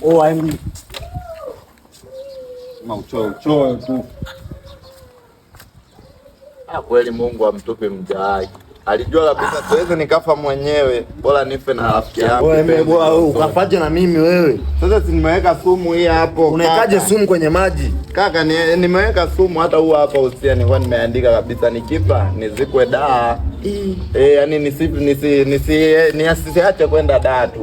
Oh, I'm mauchoyo tu. Kweli Mungu amtupe mja wake. Alijua kabisa siwezi nikafa mwenyewe, bora nife na rafiki yangu. Wewe ukafaje na mimi wewe? Sasa si nimeweka sumu hii hapo. Unawekaje sumu kwenye maji? Kaka nimeweka sumu hata huu hapa usia nilikuwa nimeandika kabisa nikifa nizikwe daa. Yani nisiache kwenda daa tu.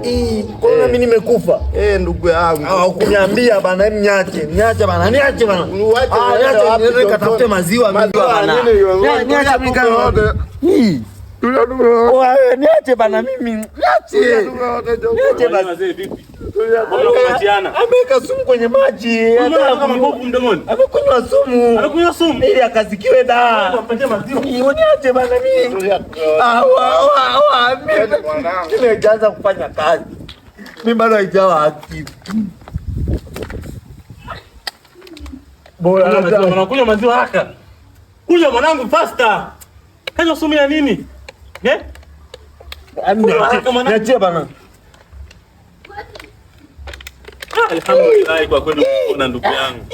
Kwa nini mimi nimekufa? Ndugu yangu. Ukuniambia bana niache bana. Niache. Katafute maziwa mimi bana. Niache mimi kama niache bana mimi. Niache bana. Ameweka sumu kwenye maji. Amekunywa sumu ili akazikiwe daa. Niache bana mimi. Nimeanza kufanya kazi. Mimi bado haijawa active. Bora unakunywa maziwa haka. Kunywa mwanangu faster. Kanywa sumu ya nini? Niachie bana. Alhamdulillah kwa kweli unaona ndugu yangu.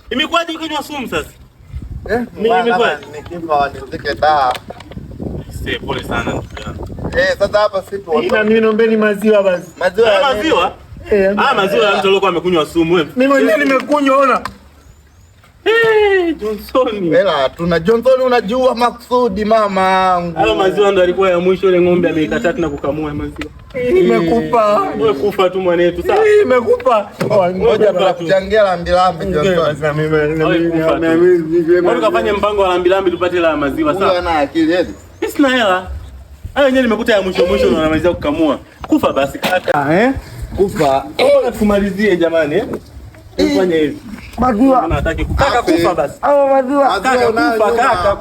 Imekuwaje ukanywa sumu sasa? Mimi nikifa nizike daa. Pole sana ndugu yangu. Sasa hapa situ. Mimi naombeni maziwa basi. Maziwa? Maziwa ya mtu aliyokuwa amekunywa sumu wewe. Mimi mwenyewe nimekunywa ona. Johnson. Bela, tuna Johnson unajua maksudi mama. Hayo maziwa ndo alikuwa ya mwisho ile ng'ombe ameikataa tena kukamua maziwa. Nimekufa. Wewe kufa tu mwanetu sasa. Nimekufa. Ngoja tukuchangia lambi Johnson. Wewe ukafanya mpango wa lambi tupate la maziwa sasa. Wewe una akili eti? Sina hela. Hayo yenyewe nimekuta ya mwisho na unamaliza kukamua. Kufa basi kaka. Kufa. Mbona tumalizie jamani Fanya hivi. Maziwa. Nataka kufa basi. Maziwa. Kaka kufa kaka.